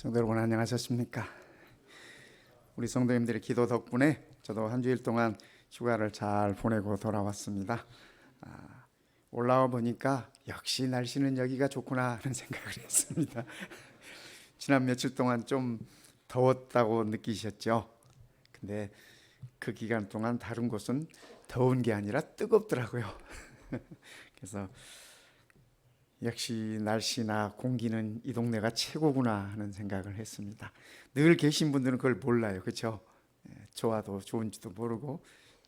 성도 여러분 안녕하셨습니까? 우리 성도님들의 기도 덕분에 저도 한 주일 동안 휴가를 잘 보내고 돌아왔습니다. 올라와 보니까 역시 날씨는 여기가 좋구나 하는 생각을 했습니다. 지난 며칠 동안 좀 더웠다고 느끼셨죠? 근데 그 기간 동안 다른 곳은 더운 게 아니라 뜨겁더라고요. 그래서 역시 날씨나 공기는 이 동네가 최고구나 하는 생각을 했습니다. 늘 계신 분들은 그걸 몰라요. 그렇죠? 좋아도 좋은지도 모르고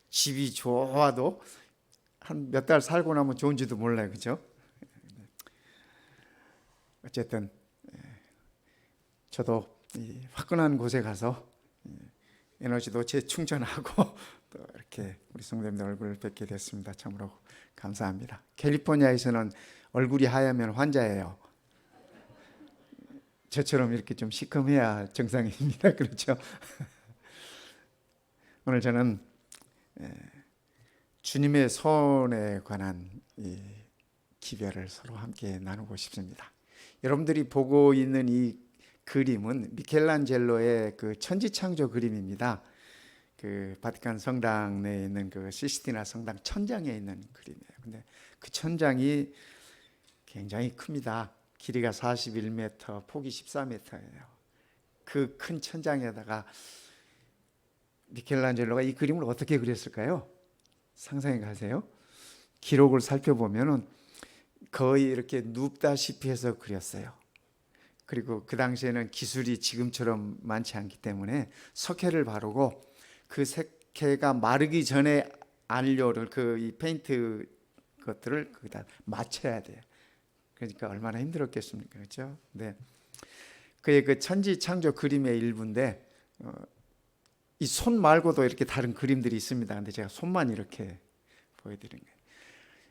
집이 좋아도 한 몇 달 살고 나면 좋은지도 몰라요. 그렇죠? 어쨌든 저도 이 화끈한 곳에 가서 에너지도 재충전하고 또 이렇게 우리 성도님들 얼굴을 뵙게 됐습니다. 참으로 감사합니다. 캘리포니아에서는 얼굴이 하얗면 환자예요. 저처럼 이렇게 좀 시커매야 정상입니다. 그렇죠? 오늘 저는 주님의 손에 관한 이 기별을 서로 함께 나누고 싶습니다. 여러분들이 보고 있는 이 그림은 미켈란젤로의 그 천지창조 그림입니다. 그 바티칸 성당 내에 있는 그 시스티나 성당 천장에 있는 그림이에요. 근데 그 천장이 굉장히 큽니다. 길이가 41m, 폭이 14m예요. 그 큰 천장에다가 미켈란젤로가 이 그림을 어떻게 그렸을까요? 상상해 가세요. 기록을 살펴보면은 거의 이렇게 눕다시피 해서 그렸어요. 그리고 그 당시에는 기술이 지금처럼 많지 않기 때문에 석회를 바르고 그 석회가 마르기 전에 안료를 그 이 페인트 것들을 거기다 맞춰야 돼요. 그러니까 얼마나 힘들었겠습니까, 그렇죠? 네, 그의 그 천지 창조 그림의 일부인데 이 손 말고도 이렇게 다른 그림들이 있습니다. 근데 제가 손만 이렇게 보여드린 거예요.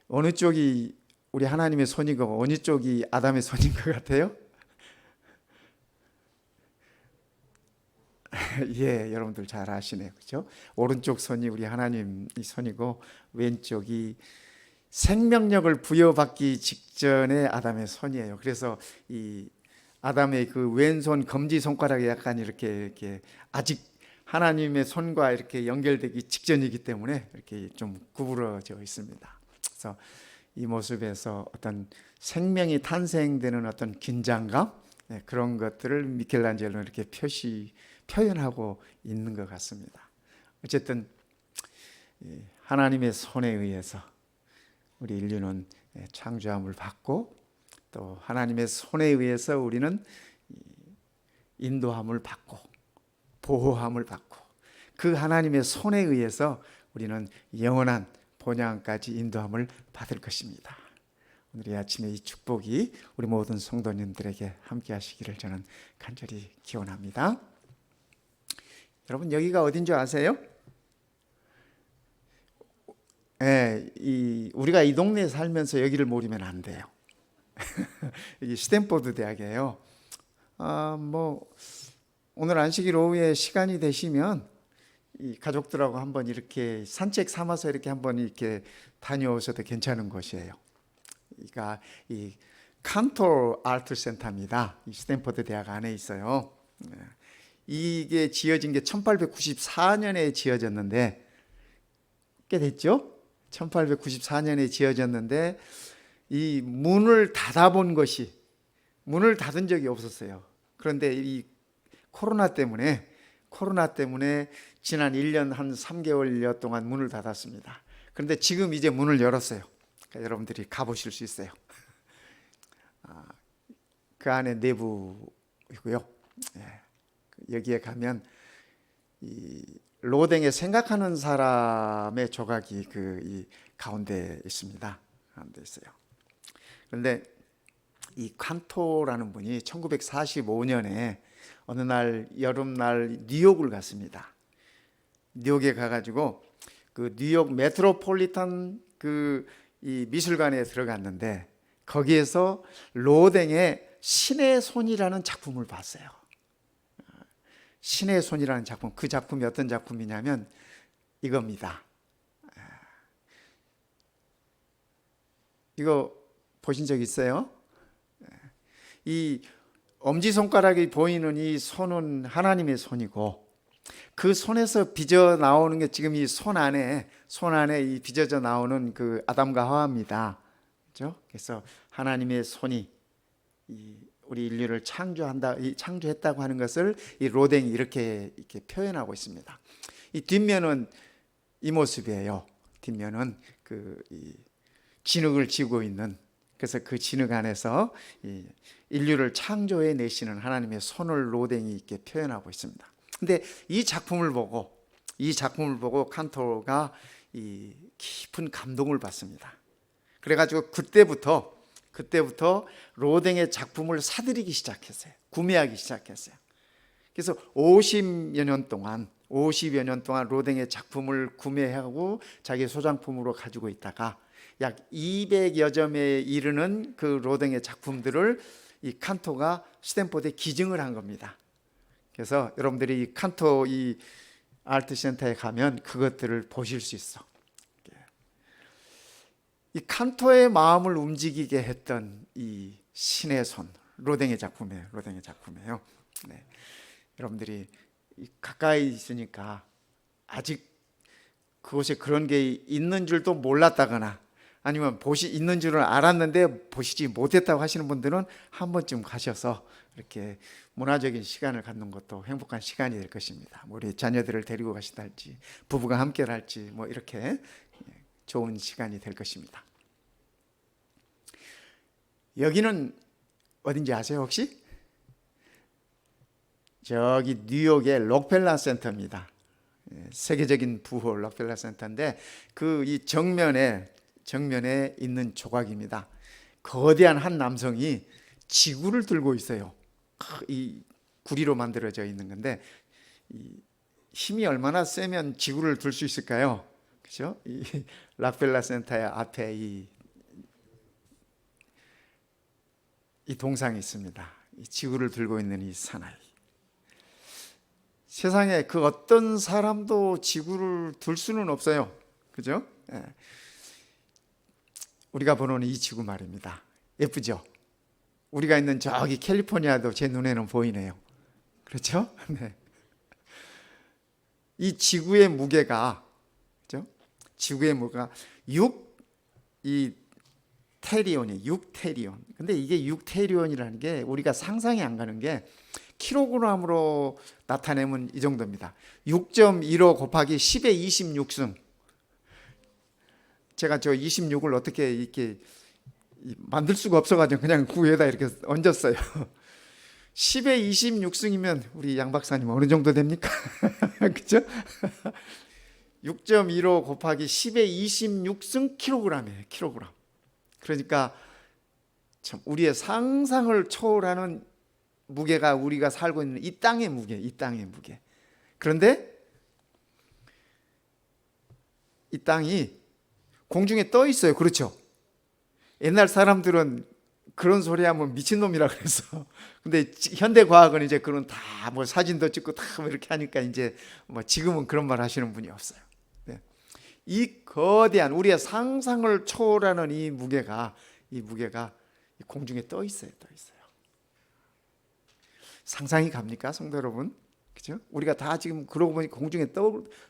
어느 쪽이 우리 하나님의 손이고 어느 쪽이 아담의 손인 것 같아요? 예, 여러분들 잘 아시네요, 그렇죠? 오른쪽 손이 우리 하나님의 손이고 왼쪽이 생명력을 부여받기 직전의 아담의 손이에요. 그래서 이 아담의 그 왼손 검지 손가락이 약간 이렇게 아직 하나님의 손과 이렇게 연결되기 직전이기 때문에 이렇게 좀 구부러져 있습니다. 그래서 이 모습에서 어떤 생명이 탄생되는 어떤 긴장감, 그런 것들을 미켈란젤로는 이렇게 표현하고 있는 것 같습니다. 어쨌든 하나님의 손에 의해서 우리 인류는 창조함을 받고 또 하나님의 손에 의해서 우리는 인도함을 받고 보호함을 받고 그 하나님의 손에 의해서 우리는 영원한 본향까지 인도함을 받을 것입니다. 오늘 이 아침에 이 축복이 우리 모든 성도님들에게 함께 하시기를 저는 간절히 기원합니다. 여러분 여기가 어딘 줄 아세요? 우리가 이 동네에 살면서 여기를 모르면 안 돼요. 여기 스탠포드 대학이에요. 오늘 안식일 오후에 시간이 되시면 이 가족들하고 한번 이렇게 산책 삼아서 이렇게 한번 이렇게 다녀오셔도 괜찮은 곳이에요. 그러니까 이 칸토 아트 센터입니다. 이 스탠포드 대학 안에 있어요. 이게 지어진 게 1894년에 지어졌는데 꽤 됐죠? 1894년에 지어졌는데 이 문을 닫아본 것이 문을 닫은 적이 없었어요. 그런데 이 코로나 때문에 지난 1년 한 3개월여 동안 문을 닫았습니다. 그런데 지금 이제 문을 열었어요. 그러니까 여러분들이 가보실 수 있어요. 그 안에 내부이고요. 여기에 가면 이 로댕에 생각하는 사람의 조각이 이 가운데 있습니다. 가운데 있어요. 그런데 이 칸토라는 분이 1945년에 어느 날 여름날 뉴욕을 갔습니다. 뉴욕에 가가지고 그 뉴욕 메트로폴리탄 이 미술관에 들어갔는데 거기에서 로댕의 신의 손이라는 작품을 봤어요. 신의 손이라는 작품, 그 작품이 어떤 작품이냐면 이겁니다. 이거 보신 적 있어요? 이 엄지손가락이 보이는 이 손은 하나님의 손이고, 그 손에서 빚어 나오는 게 지금 이 손 안에 이 빚어져 나오는 그 아담과 하와입니다. 그렇죠? 그래서 하나님의 손이 우리 인류를 창조했다고 하는 것을 이 로댕이 이렇게 표현하고 있습니다. 이 뒷면은 이 모습이에요. 뒷면은 이 진흙을 지고 있는, 그래서 그 진흙 안에서 이 인류를 창조해 내시는 하나님의 손을 로댕이 이렇게 표현하고 있습니다. 근데 이 작품을 보고 칸토가 이 깊은 감동을 받습니다. 그래가지고 그때부터 로댕의 작품을 사들이기 시작했어요. 구매하기 시작했어요. 그래서 50여 년 동안 로댕의 작품을 구매하고 자기 소장품으로 가지고 있다가 약 200여 점에 이르는 그 로댕의 작품들을 이 칸토가 스탠포드에 기증을 한 겁니다. 그래서 여러분들이 이 칸토 이 아트 센터에 가면 그것들을 보실 수 있어. 이 칸토의 마음을 움직이게 했던 이 신의 손, 로댕의 작품이에요. 네. 여러분들이 가까이 있으니까 아직 그곳에 그런 게 있는 줄도 몰랐다거나, 아니면 있는 줄은 알았는데 보시지 못했다고 하시는 분들은 한 번쯤 가셔서 이렇게 문화적인 시간을 갖는 것도 행복한 시간이 될 것입니다. 우리 자녀들을 데리고 가시다 할지, 부부가 함께 할지, 뭐 이렇게 좋은 시간이 될 것입니다. 여기는 어딘지 아세요 혹시? 저기 뉴욕의 록펠러 센터입니다. 세계적인 부호 록펠러 센터인데 그 이 정면에 있는 조각입니다. 거대한 한 남성이 지구를 들고 있어요. 이 구리로 만들어져 있는 건데 이 힘이 얼마나 세면 지구를 들 수 있을까요? 그렇죠? 이 록펠러 센터의 앞에 이 동상이 있습니다. 이 지구를 들고 있는 이 사나이. 세상에 그 어떤 사람도 지구를 들 수는 없어요. 그죠? 예. 우리가 보는 이 지구 말입니다. 예쁘죠? 우리가 있는 저기 캘리포니아도 제 눈에는 보이네요. 그렇죠? 네. 이 지구의 무게가, 그죠? 지구의 무게가 6테리온. 근데 이게 6테리온이라는 게 우리가 상상이 안 가는 게 킬로그램으로 나타내면 이 정도입니다. 6.15 곱하기 10의 26승. 제가 저 26을 어떻게 이렇게 만들 수가 없어가지고 그냥 구에다 이렇게 얹었어요. 10의 26승이면 우리 양 박사님 어느 정도 됩니까? 그죠? 6.15 곱하기 10의 26승 킬로그램이에요. 킬로그램. 그러니까 참 우리의 상상을 초월하는 무게가 우리가 살고 있는 이 땅의 무게. 그런데 이 땅이 공중에 떠 있어요. 그렇죠? 옛날 사람들은 그런 소리 하면 미친놈이라 그래서. 근데 현대 과학은 이제 그런 다 뭐 사진도 찍고 다 뭐 이렇게 하니까 이제 뭐 지금은 그런 말 하시는 분이 없어요. 네. 이 거대한 우리의 상상을 초월하는 이 무게가 공중에 떠 있어요. 상상이 갑니까, 성도 여러분? 그죠? 우리가 다 지금 그러고 보니 공중에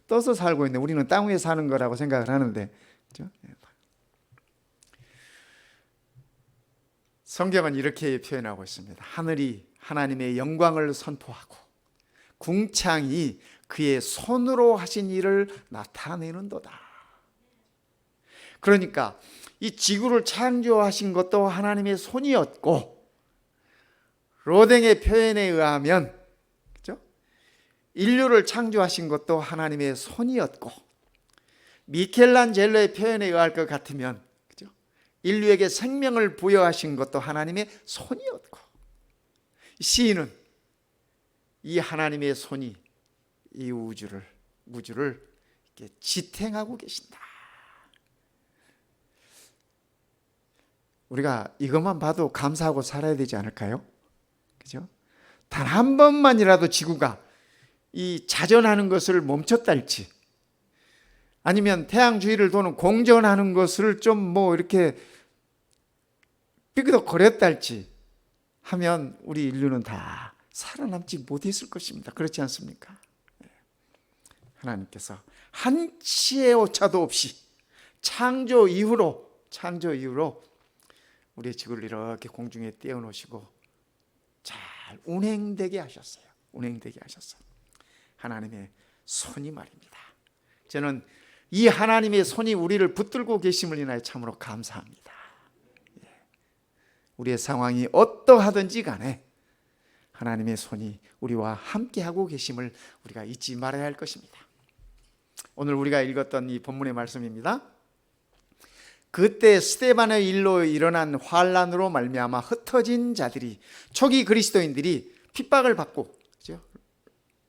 떠서 살고 있는데 우리는 땅 위에 사는 거라고 생각을 하는데, 그죠? 성경은 이렇게 표현하고 있습니다. 하늘이 하나님의 영광을 선포하고 궁창이 그의 손으로 하신 일을 나타내는도다. 그러니까 이 지구를 창조하신 것도 하나님의 손이었고, 로댕의 표현에 의하면, 그죠? 인류를 창조하신 것도 하나님의 손이었고, 미켈란젤로의 표현에 의할 것 같으면, 그죠? 인류에게 생명을 부여하신 것도 하나님의 손이었고, 시인은 이 하나님의 손이 이 우주를 이렇게 지탱하고 계신다. 우리가 이것만 봐도 감사하고 살아야 되지 않을까요? 그죠? 단 한 번만이라도 지구가 이 자전하는 것을 멈췄달지, 아니면 태양 주위를 도는 공전하는 것을 좀 뭐 이렇게 삐그덕거렸달지 하면 우리 인류는 다 살아남지 못했을 것입니다. 그렇지 않습니까? 하나님께서 한치의 오차도 없이 창조 이후로 우리의 지구를 이렇게 공중에 띄워놓으시고 잘 운행되게 하셨어요. 하나님의 손이 말입니다. 저는 이 하나님의 손이 우리를 붙들고 계심을 인하여 참으로 감사합니다. 우리의 상황이 어떠하든지 간에 하나님의 손이 우리와 함께하고 계심을 우리가 잊지 말아야 할 것입니다. 오늘 우리가 읽었던 이 본문의 말씀입니다. 그때 스데반의 일로 일어난 환란으로 말미암아 흩어진 자들이, 초기 그리스도인들이 핍박을 받고, 그렇죠?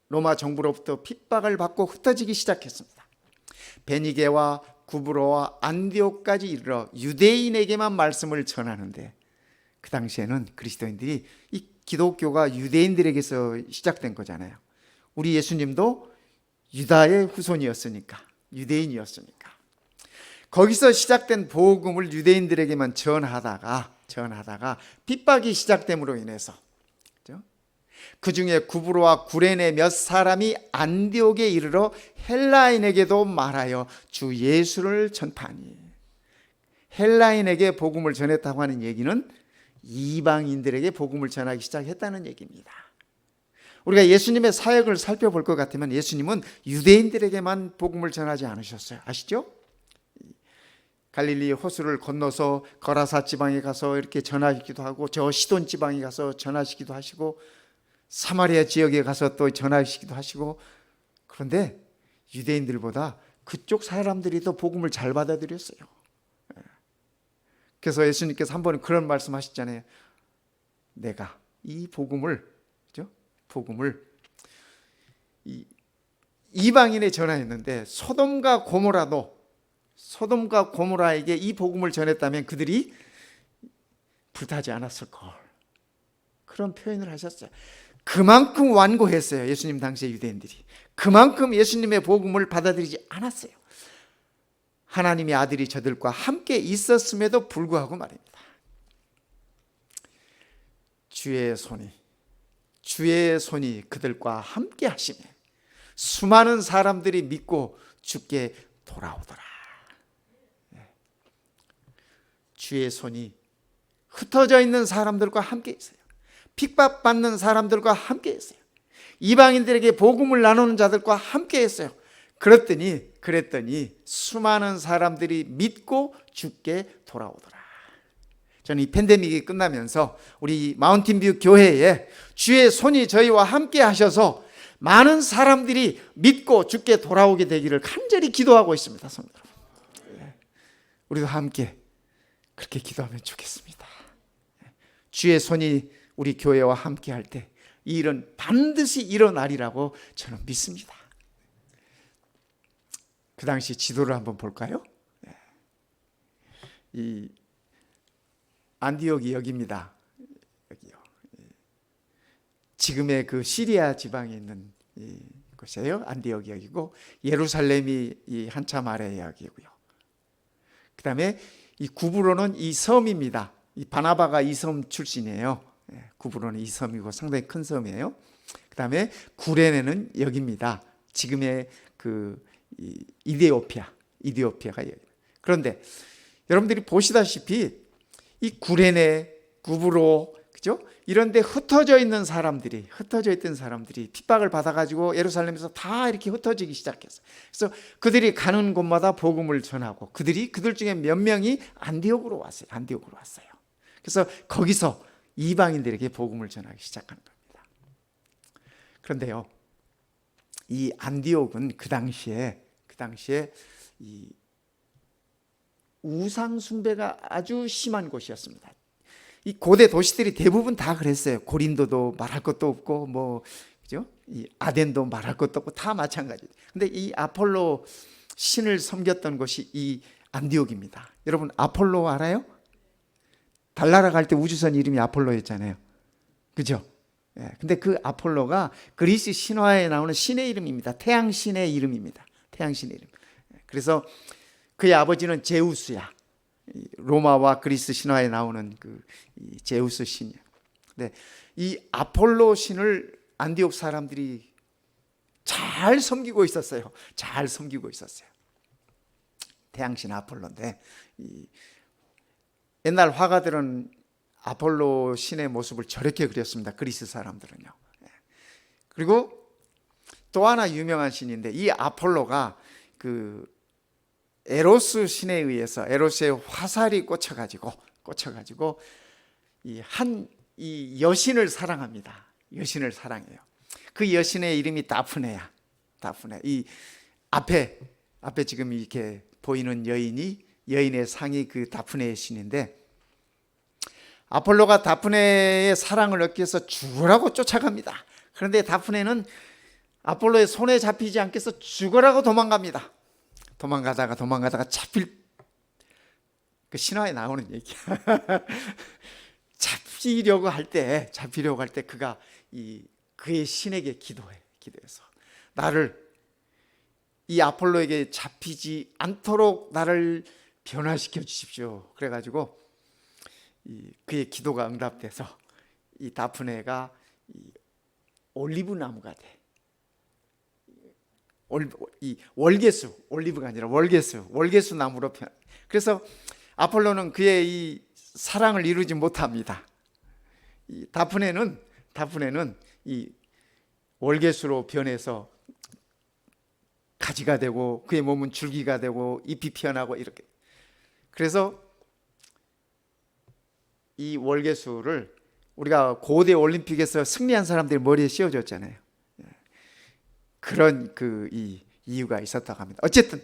로마 정부로부터 핍박을 받고 흩어지기 시작했습니다. 베니게와 구브로와 안디옥까지 이르러 유대인에게만 말씀을 전하는데, 그 당시에는 그리스도인들이, 이 기독교가 유대인들에게서 시작된 거잖아요. 우리 예수님도 유다의 후손이었으니까, 유대인이었으니까 거기서 시작된 복음을 유대인들에게만 전하다가 핍박이 시작됨으로 인해서, 그렇죠? 그 중에 구브로와 구레네 몇 사람이 안디옥에 이르러 헬라인에게도 말하여 주 예수를 전파하니, 헬라인에게 복음을 전했다고 하는 얘기는 이방인들에게 복음을 전하기 시작했다는 얘기입니다. 우리가 예수님의 사역을 살펴볼 것 같으면 예수님은 유대인들에게만 복음을 전하지 않으셨어요. 아시죠? 갈릴리 호수를 건너서 거라사 지방에 가서 이렇게 전하시기도 하고, 저 시돈 지방에 가서 전하시기도 하시고, 사마리아 지역에 가서 또 전하시기도 하시고, 그런데 유대인들보다 그쪽 사람들이 더 복음을 잘 받아들였어요. 그래서 예수님께서 한 번은 그런 말씀하셨잖아요. 내가 이 복음을, 그죠? 복음을 이방인에 전하였는데 소돔과 고모라에게 이 복음을 전했다면 그들이 불타지 않았을 걸. 그런 표현을 하셨어요. 그만큼 완고했어요. 예수님 당시의 유대인들이. 그만큼 예수님의 복음을 받아들이지 않았어요. 하나님의 아들이 저들과 함께 있었음에도 불구하고 말입니다. 주의 손이 그들과 함께 하시며 수많은 사람들이 믿고 주께 돌아오더라. 주의 손이 흩어져 있는 사람들과 함께 있어요. 핍박받는 사람들과 함께 있어요. 이방인들에게 복음을 나누는 자들과 함께 했어요. 그랬더니 수많은 사람들이 믿고 주께 돌아오더라. 저는 이 팬데믹이 끝나면서 우리 마운틴뷰 교회에 주의 손이 저희와 함께 하셔서 많은 사람들이 믿고 주께 돌아오게 되기를 간절히 기도하고 있습니다. 성도 여러분, 우리도 함께 그렇게 기도하면 좋겠습니다. 주의 손이 우리 교회와 함께 할 때 이 일은 반드시 일어나리라고 저는 믿습니다. 그 당시 지도를 한번 볼까요? 이 안디옥이 여기입니다. 여기요. 지금의 그 시리아 지방에 있는 곳이에요. 안디옥이 여기고, 예루살렘이 이 한참 아래 여기고요. 그 다음에 이 구브로는 이 섬입니다. 이 바나바가 이 섬 출신이에요. 구브로는 이 섬이고 상당히 큰 섬이에요. 그 다음에 구레네는 여기입니다. 지금의 그 이디오피아가 여기. 그런데 여러분들이 보시다시피 이 구레네, 구브로, 그죠? 이런데 흩어져 있는 사람들이 핍박을 받아가지고 예루살렘에서 다 이렇게 흩어지기 시작했어요. 그래서 그들이 가는 곳마다 복음을 전하고, 그들 중에 몇 명이 안디옥으로 왔어요. 그래서 거기서 이방인들에게 복음을 전하기 시작한 겁니다. 그런데요, 이 안디옥은 그 당시에 이 우상 숭배가 아주 심한 곳이었습니다. 이 고대 도시들이 대부분 다 그랬어요. 고린도도 말할 것도 없고, 그죠? 이 아덴도 말할 것도 없고 다 마찬가지. 근데 이 아폴로 신을 섬겼던 곳이 이 안디옥입니다. 여러분 아폴로 알아요? 달나라 갈 때 우주선 이름이 아폴로였잖아요. 그죠? 근데 그 아폴로가 그리스 신화에 나오는 신의 이름입니다. 태양신의 이름입니다. 태양신의 이름. 그래서 그의 아버지는 제우스야. 로마와 그리스 신화에 나오는 그 제우스 신이야. 근데 이 아폴로 신을 안디옥 사람들이 잘 섬기고 있었어요. 잘 섬기고 있었어요. 태양신 아폴로인데 옛날 화가들은 아폴로 신의 모습을 저렇게 그렸습니다. 그리스 사람들은요. 그리고 또 하나 유명한 신인데 이 아폴로가 그 에로스 신에 의해서 에로스의 화살이 꽂혀가지고 이 여신을 사랑합니다. 여신을 사랑해요. 그 여신의 이름이 다프네야. 다프네. 이 앞에 지금 이렇게 보이는 여인의 상이 그 다프네의 신인데 아폴로가 다프네의 사랑을 얻기 위해서 죽으라고 쫓아갑니다. 그런데 다프네는 아폴로의 손에 잡히지 않겠어 죽으라고 도망갑니다. 도망가다가 잡힐 그 신화에 나오는 얘기야. 잡히려고 할 때 그가 그의 신에게 기도해서 나를 이 아폴로에게 잡히지 않도록 나를 변화시켜 주십시오. 그래가지고 그의 기도가 응답돼서 이 다프네가 올리브 나무가 돼. 올리브가 아니라 월계수 나무로 변. 그래서 아폴로는 그의 이 사랑을 이루지 못합니다. 이 다프네는 이 월계수로 변해서 가지가 되고 그의 몸은 줄기가 되고 잎이 피어나고 이렇게. 그래서 이 월계수를 우리가 고대 올림픽에서 승리한 사람들이 머리에 씌워줬잖아요. 그런 이 이유가 있었다고 합니다. 어쨌든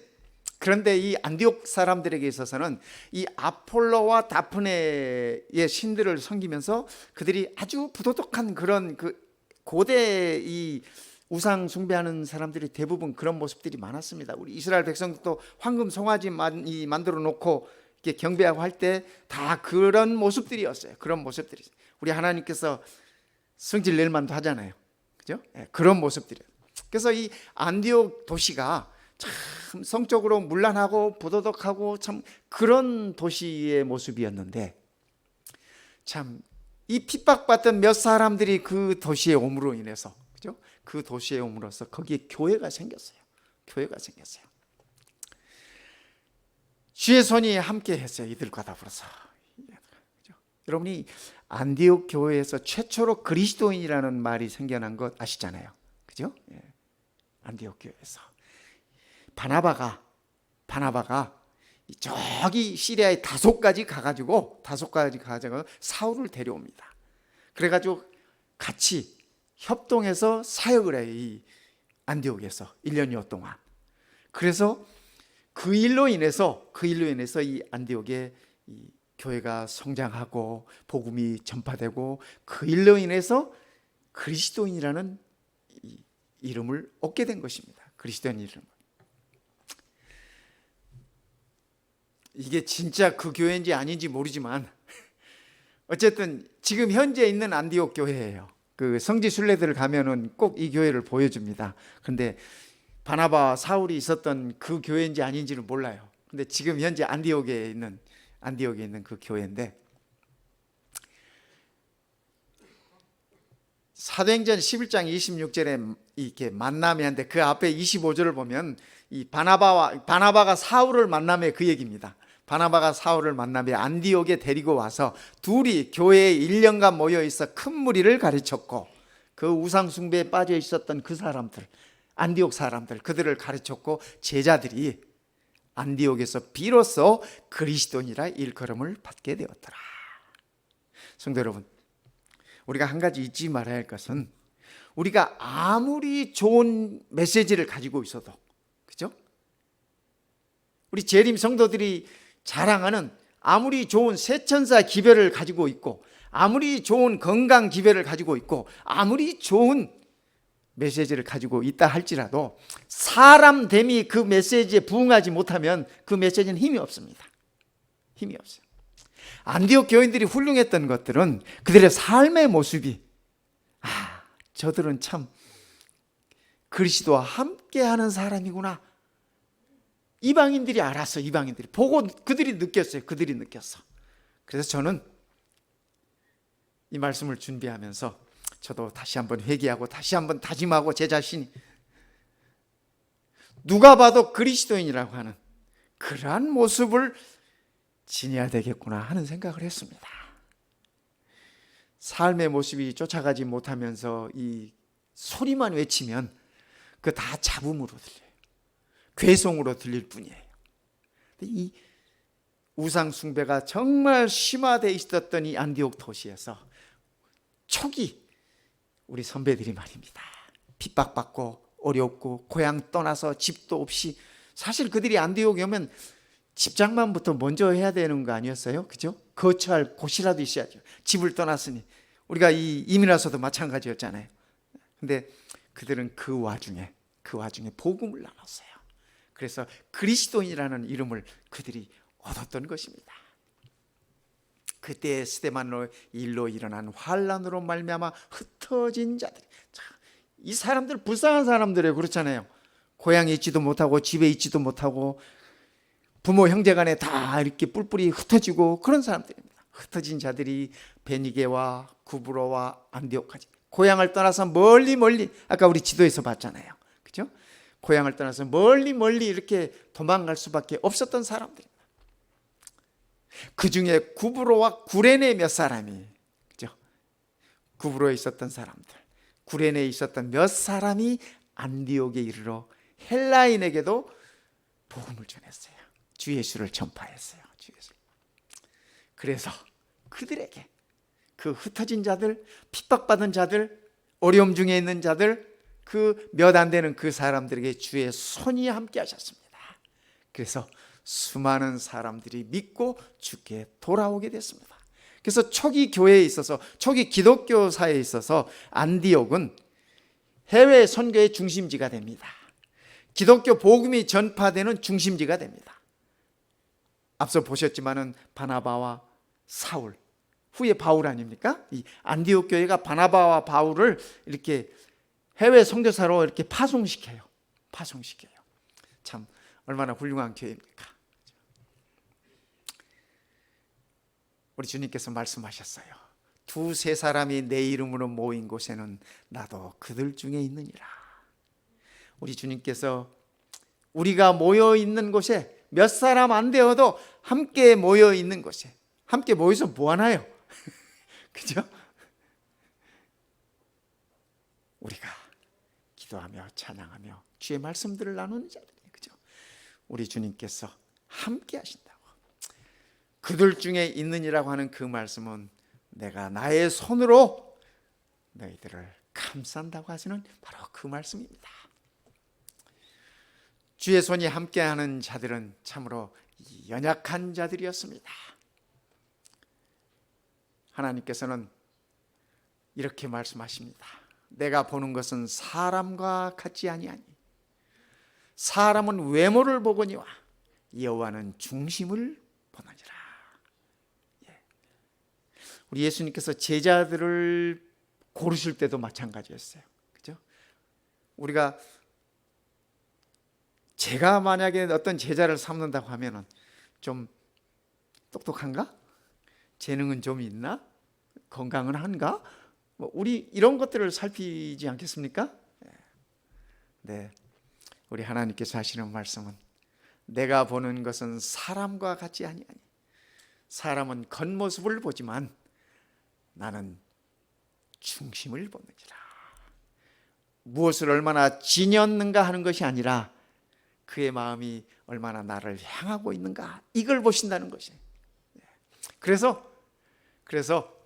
그런데 이 안디옥 사람들에게 있어서는 이 아폴로와 다프네의 신들을 섬기면서 그들이 아주 부도덕한 그런 그 고대 이 우상 숭배하는 사람들이 대부분 그런 모습들이 많았습니다. 우리 이스라엘 백성도 황금 송아지 만들어 놓고 이렇게 경배하고 할 때 다 그런 모습들이었어요. 그런 모습들이. 우리 하나님께서 성질 낼 만도 하잖아요. 그죠? 네, 그런 모습들이에요. 그래서 이 안디옥 도시가 참 성적으로 문란하고 부도덕하고 참 그런 도시의 모습이었는데 참 이 핍박받던 몇 사람들이 그 도시에 옴으로 인해서 그죠? 그 도시에 옴으로써 거기에 교회가 생겼어요. 주의 손이 함께 했어요. 이들과 더불어서. 그죠? 여러분이 안디옥 교회에서 최초로 그리스도인이라는 말이 생겨난 것 아시잖아요. 그죠? 예. 안디옥 교회에서 바나바가 저기 시리아의 다소까지 가가지고 사울을 데려옵니다. 그래가지고 같이 협동해서 사역을 해요. 이 안디옥에서 1년여 동안. 그래서 그 일로 인해서 이 안디옥에 이 교회가 성장하고 복음이 전파되고 그 일로 인해서 그리스도인이라는 이름을 얻게 된 것입니다. 그리스도인 이름. 이게 진짜 그 교회인지 아닌지 모르지만 어쨌든 지금 현재 있는 안디옥 교회예요. 그 성지 순례들을 가면은 꼭 이 교회를 보여줍니다. 근데 바나바 사울이 있었던 그 교회인지 아닌지는 몰라요. 근데 지금 현재 안디옥에 있는 그 교회인데 사도행전 11장 26절에 이렇게 만남이 한데 그 앞에 25절을 보면 이 바나바가 사울을 만남에 그 얘기입니다. 바나바가 사울을 만남에 안디옥에 데리고 와서 둘이 교회에 1년간 모여 있어 큰 무리를 가르쳤고 그 우상 숭배에 빠져 있었던 그 사람들, 안디옥 사람들, 그들을 가르쳤고 제자들이 안디옥에서 비로소 그리스도인이라 일컬음을 받게 되었더라. 성도 여러분, 우리가 한 가지 잊지 말아야 할 것은 우리가 아무리 좋은 메시지를 가지고 있어도 그죠? 우리 재림 성도들이 자랑하는 아무리 좋은 세천사 기별을 가지고 있고 아무리 좋은 건강 기별을 가지고 있고 아무리 좋은 메시지를 가지고 있다 할지라도 사람 됨이 그 메시지에 부응하지 못하면 그 메시지는 힘이 없습니다. 힘이 없어요. 안디옥 교인들이 훌륭했던 것들은 그들의 삶의 모습이 저들은 참 그리스도와 함께하는 사람이구나. 이방인들이 알았어. 이방인들이 보고 그들이 느꼈어요. 그래서 저는 이 말씀을 준비하면서 저도 다시 한번 회개하고 다시 한번 다짐하고 제 자신이 누가 봐도 그리스도인이라고 하는 그러한 모습을 지녀야 되겠구나 하는 생각을 했습니다. 삶의 모습이 쫓아가지 못하면서 이 소리만 외치면 그 다 잡음으로 들려요. 괴성으로 들릴 뿐이에요. 이 우상 숭배가 정말 심화되어 있었던 이 안디옥 도시에서 초기 우리 선배들이 말입니다. 핍박받고 어렵고 고향 떠나서 집도 없이, 사실 그들이 안디옥에 오면 집장만부터 먼저 해야 되는 거 아니었어요? 그죠? 거처할 곳이라도 있어야죠. 집을 떠났으니. 우리가 이 이민 와서도 마찬가지였잖아요. 근데 그들은 그 와중에 복음을 나눴어요. 그래서 그리스도인이라는 이름을 그들이 얻었던 것입니다. 그때 스데반로 일로 일어난 환란으로 말미암아 흩어진 자들, 이 사람들 불쌍한 사람들이에요. 그렇잖아요. 고향에 있지도 못하고 집에 있지도 못하고 부모 형제간에 다 이렇게 뿔뿔이 흩어지고 그런 사람들입니다. 흩어진 자들이 베니게와 구브로와 안디옥까지 고향을 떠나서 멀리 아까 우리 지도에서 봤잖아요. 그죠? 고향을 떠나서 멀리 이렇게 도망갈 수밖에 없었던 사람들입니다. 그 중에 구브로와 구레네 몇 사람이, 그죠? 구브로에 있었던 사람들, 구레네에 있었던 몇 사람이 안디옥에 이르러 헬라인에게도 복음을 전했어요. 주 예수를 전파했어요. 주 예수. 그래서 그들에게, 그 흩어진 자들, 핍박받은 자들, 어려움 중에 있는 자들, 그 몇 안 되는 그 사람들에게 주의 손이 함께 하셨습니다. 그래서 수많은 사람들이 믿고 주께 돌아오게 됐습니다. 그래서 초기 교회에 있어서, 초기 기독교사에 있어서 안디옥은 해외 선교의 중심지가 됩니다. 기독교 복음이 전파되는 중심지가 됩니다. 앞서 보셨지만은 바나바와 사울, 후에 바울 아닙니까? 이 안디옥 교회가 바나바와 바울을 이렇게 해외 선교사로 이렇게 파송시켜요. 참 얼마나 훌륭한 교회입니까? 우리 주님께서 말씀하셨어요. 두세 사람이 내 이름으로 모인 곳에는 나도 그들 중에 있느니라. 우리 주님께서 우리가 모여 있는 곳에 몇 사람 안 되어도 함께 모여 있는 곳에, 함께 모여서 뭐 하나요? 그죠? 우리가 기도하며 찬양하며 주의 말씀들을 나누는 자들이에요. 그죠? 우리 주님께서 함께 하신다고. 그들 중에 있느니라고 하는 그 말씀은 내가 나의 손으로 너희들을 감싼다고 하시는 바로 그 말씀입니다. 주의 손이 함께하는 자들은 참으로 연약한 자들이었습니다. 하나님께서는 이렇게 말씀하십니다. 내가 보는 것은 사람과 같지 아니하니 사람은 외모를 보거니와 여호와는 중심을 보느니라. 우리 예수님께서 제자들을 고르실 때도 마찬가지였어요. 그죠? 우리가, 제가 만약에 어떤 제자를 삼는다고 하면은 좀 똑똑한가? 재능은 좀 있나? 건강은 한가? 우리 이런 것들을 살피지 않겠습니까? 네, 우리 하나님께서 하시는 말씀은 내가 보는 것은 사람과 같지 아니하니 사람은 겉모습을 보지만 나는 중심을 보느니라. 무엇을 얼마나 지녔는가 하는 것이 아니라 그의 마음이 얼마나 나를 향하고 있는가, 이걸 보신다는 것이에요. 그래서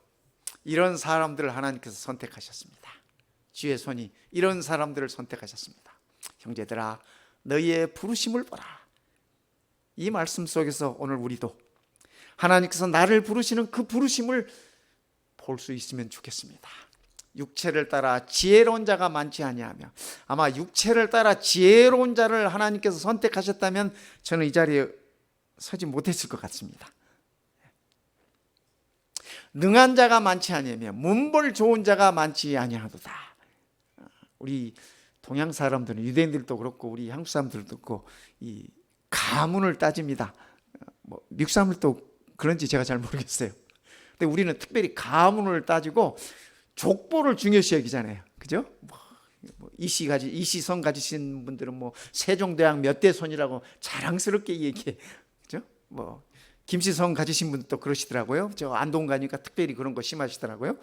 이런 사람들을 하나님께서 선택하셨습니다. 주의 손이 이런 사람들을 선택하셨습니다. 형제들아, 너희의 부르심을 보라. 이 말씀 속에서 오늘 우리도 하나님께서 나를 부르시는 그 부르심을 볼 수 있으면 좋겠습니다. 육체를 따라 지혜로운 자가 많지 아니하며, 아마 육체를 따라 지혜로운 자를 하나님께서 선택하셨다면 저는 이 자리에 서지 못했을 것 같습니다. 능한 자가 많지 아니하며 문벌 좋은 자가 많지 아니하도다. 우리 동양 사람들은, 유대인들도 그렇고 우리 한국 사람들도 그렇고 이 가문을 따집니다. 미국 사람들도 그런지 제가 잘 모르겠어요. 근데 우리는 특별히 가문을 따지고 족보를 중요시 여기잖아요. 그죠? 이씨성 가지신 분들은 뭐 세종대왕 몇 대 손이라고 자랑스럽게 얘기해. 그죠? 뭐 김씨성 가지신 분들도 그러시더라고요. 저 안동 가니까 특별히 그런 거 심하시더라고요.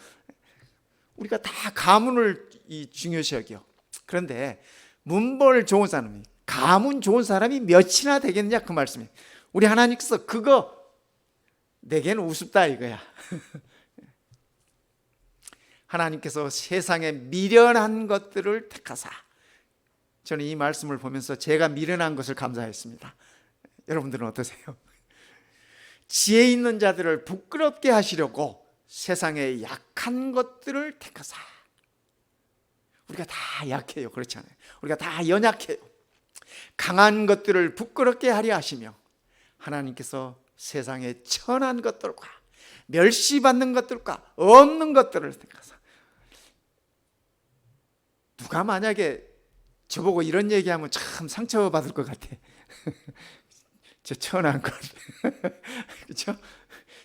우리가 다 가문을 중요시 여겨. 그런데 문벌 좋은 사람이, 가문 좋은 사람이 몇이나 되겠냐 그 말씀이에요. 우리 하나님께서 그거 내게는 우습다 이거야. 하나님께서 세상에 미련한 것들을 택하사. 저는 이 말씀을 보면서 제가 미련한 것을 감사했습니다. 여러분들은 어떠세요? 지혜 있는 자들을 부끄럽게 하시려고 세상에 약한 것들을 택하사. 우리가 다 약해요. 그렇잖아요. 우리가 다 연약해요. 강한 것들을 부끄럽게 하려 하시며 하나님께서 세상에 천한 것들과 멸시받는 것들과 없는 것들을 택하사. 누가 만약에 저보고 이런 얘기하면 참 상처받을 것 같아. 저 천한 것, 그렇죠?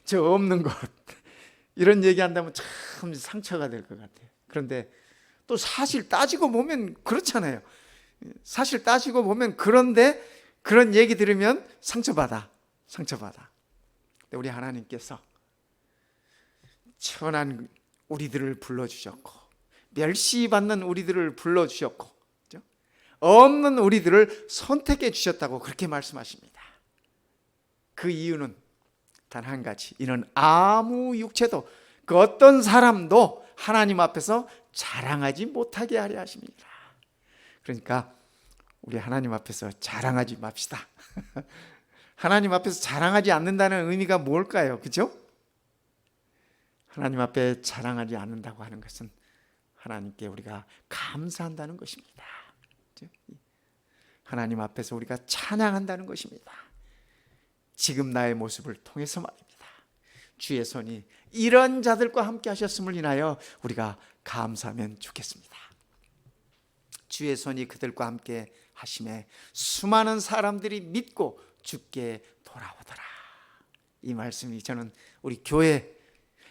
저 없는 것, 이런 얘기한다면 참 상처가 될 것 같아요. 그런데 또 사실 따지고 보면 그렇잖아요. 사실 따지고 보면 그런데 그런 얘기 들으면 상처받아. 근데 우리 하나님께서 천한 우리들을 불러주셨고 멸시받는 우리들을 불러주셨고, 그렇죠? 없는 우리들을 선택해 주셨다고 그렇게 말씀하십니다. 그 이유는 단 한 가지. 이는 아무 육체도 그 어떤 사람도 하나님 앞에서 자랑하지 못하게 하려 하십니다. 그러니까 우리 하나님 앞에서 자랑하지 맙시다. 하나님 앞에서 자랑하지 않는다는 의미가 뭘까요? 그렇죠? 하나님 앞에 자랑하지 않는다고 하는 것은 하나님께 우리가 감사한다는 것입니다. 하나님 앞에서 우리가 찬양한다는 것입니다. 지금 나의 모습을 통해서 말입니다. 주의 손이 이런 자들과 함께 하셨음을 인하여 우리가 감사하면 좋겠습니다. 주의 손이 그들과 함께 하심에 수많은 사람들이 믿고 주께 돌아오더라. 이 말씀이 저는 우리 교회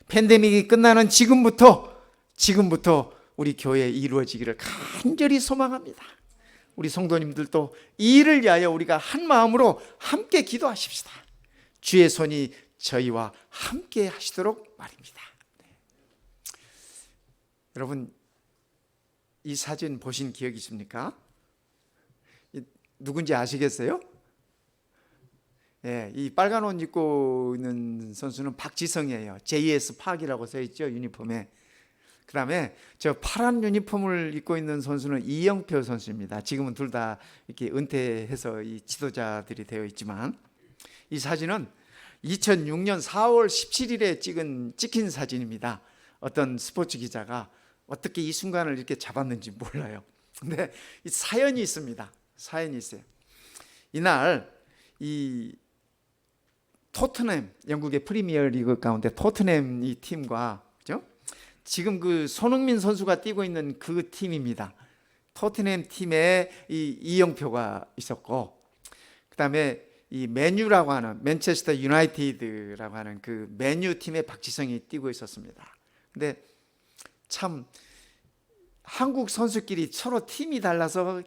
팬데믹이 끝나는 지금부터 우리 교회에 이루어지기를 간절히 소망합니다. 우리 성도님들도 이 일을 위하여 우리가 한 마음으로 함께 기도하십시다. 주의 손이 저희와 함께 하시도록 말입니다. 네. 여러분, 이 사진 보신 기억 있습니까? 누군지 아시겠어요? 예, 이 빨간 옷 입고 있는 선수는 박지성이에요. JS 파악이라고 써 있죠, 유니폼에. 그 다음에 저 파란 유니폼을 입고 있는 선수는 이영표 선수입니다. 지금은 둘 다 이렇게 은퇴해서 이 지도자들이 되어 있지만, 이 사진은 2006년 4월 17일에 찍힌 사진입니다. 어떤 스포츠 기자가 어떻게 이 순간을 이렇게 잡았는지 몰라요. 근데 이 사연이 있습니다. 사연이 있어요. 이날 이 토트넘, 영국의 프리미어리그 가운데 토트넘 이 팀과, 그죠? 지금 그 손흥민 선수가 뛰고 있는 그 팀입니다. 토트넘 팀에 이 이영표가 있었고, 그다음에 이 맨유라고 하는, 맨체스터 유나이티드라고 하는 그 맨유 팀의 박지성이 뛰고 있었습니다. 근데 참 한국 선수끼리 서로 팀이 달라서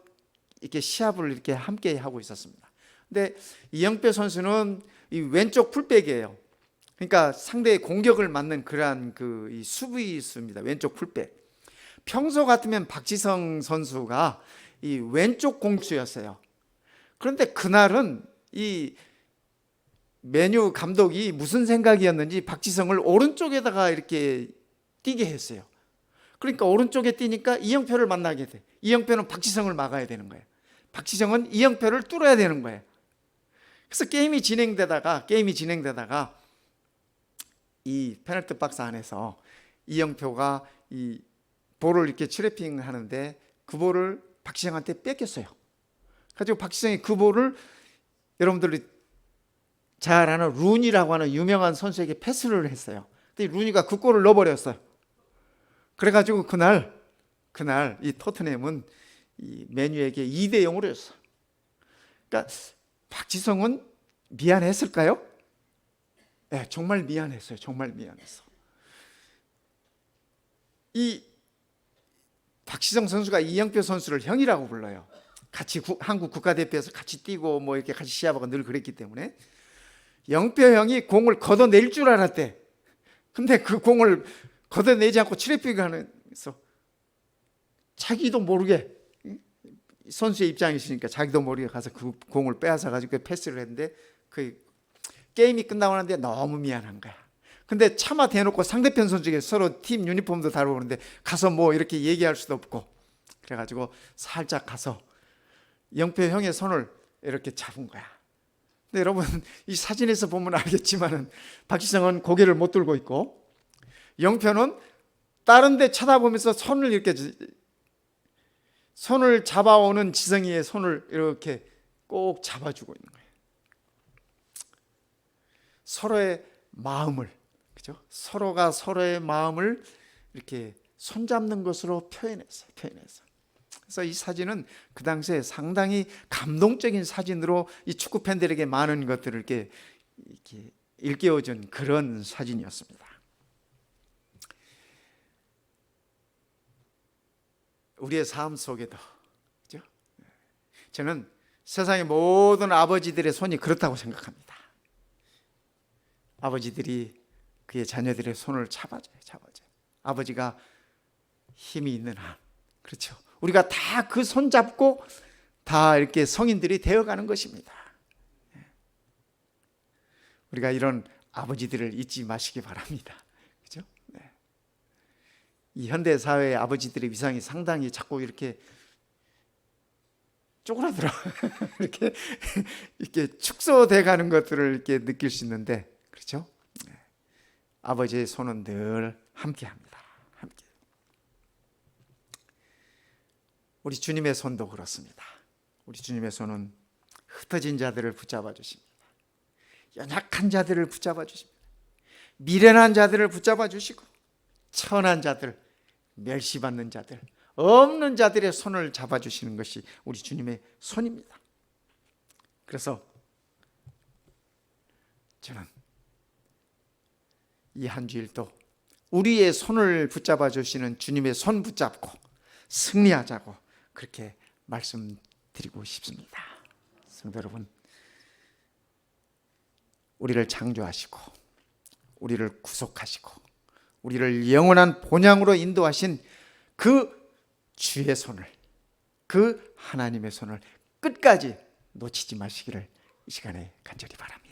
이렇게 시합을 이렇게 함께 하고 있었습니다. 근데 이영표 선수는 이 왼쪽 풀백이에요. 그러니까 상대의 공격을 막는 그러한 이 수비수입니다. 왼쪽 풀백. 평소 같으면 박지성 선수가 이 왼쪽 공수였어요. 그런데 그날은 이 메뉴 감독이 무슨 생각이었는지 박지성을 오른쪽에다가 이렇게 뛰게 했어요. 그러니까 오른쪽에 뛰니까 이영표를 만나게 돼. 이영표는 박지성을 막아야 되는 거예요. 박지성은 이영표를 뚫어야 되는 거예요. 그래서 게임이 진행되다가 이 페널티 박스 안에서 이영표가 이 볼을 이렇게 트래핑 하는데 그 볼을 박지성한테 뺏겼어요. 가지고 박지성이 그 볼을 여러분들이 잘 아는 루니라고 하는 유명한 선수에게 패스를 했어요. 근데 루니가 그 골을 넣어버렸어요. 그래가지고 그날 이 토트넘은 이 맨유에게 2대0으로 졌어요. 그러니까 박지성은 미안했을까요? 네, 정말 미안했어요. 정말 미안했어. 이 박시성 선수가 이영표 선수를 형이라고 불러요. 같이 한국 국가대표에서 같이 뛰고 뭐 이렇게 같이 시합하고 늘 그랬기 때문에 영표 형이 공을 걷어낼 줄 알았대. 근데 그 공을 걷어내지 않고 7회피 가면서 자기도 모르게, 선수의 입장이시니까 자기도 모르게 가서 그 공을 빼앗아 가지고 패스를 했는데 그 게임이 끝나고 나는데 너무 미안한 거야. 근데 차마 대놓고 상대편 선수에게 서로 팀 유니폼도 다르고 그러는데 가서 뭐 이렇게 얘기할 수도 없고, 그래가지고 살짝 가서 영표 형의 손을 이렇게 잡은 거야. 근데 여러분 이 사진에서 보면 알겠지만은 박지성은 고개를 못 들고 있고 영표는 다른 데 쳐다보면서 손을 잡아오는 지성이의 손을 이렇게 꼭 잡아주고 있는 거예요. 서로의 마음을, 그죠? 서로가 서로의 마음을 이렇게 손잡는 것으로 표현했어요. 그래서 이 사진은 그 당시에 상당히 감동적인 사진으로 이 축구 팬들에게 많은 것들을 이렇게 일깨워준 그런 사진이었습니다. 우리의 삶 속에도, 그죠? 저는 세상의 모든 아버지들의 손이 그렇다고 생각합니다. 아버지들이 그의 자녀들의 손을 잡아줘요. 아버지가 힘이 있는 한, 그렇죠? 우리가 다 그 손 잡고 다 이렇게 성인들이 되어가는 것입니다. 우리가 이런 아버지들을 잊지 마시기 바랍니다. 그죠? 네. 이 현대 사회의 아버지들의 위상이 상당히 자꾸 이렇게 쪼그라들어 이렇게 축소돼 가는 것들을 이렇게 느낄 수 있는데, 그렇죠? 네. 아버지의 손은 늘 함께합니다. 함께. 우리 주님의 손도 그렇습니다. 우리 주님의 손은 흩어진 자들을 붙잡아 주십니다. 연약한 자들을 붙잡아 주십니다. 미련한 자들을 붙잡아 주시고 천한 자들, 멸시받는 자들, 없는 자들의 손을 잡아 주시는 것이 우리 주님의 손입니다. 그래서 저는 이 한 주일도 우리의 손을 붙잡아 주시는 주님의 손 붙잡고 승리하자고 그렇게 말씀드리고 싶습니다. 성도 여러분, 우리를 창조하시고 우리를 구속하시고 우리를 영원한 본향으로 인도하신 그 주의 손을, 그 하나님의 손을 끝까지 놓치지 마시기를 이 시간에 간절히 바랍니다.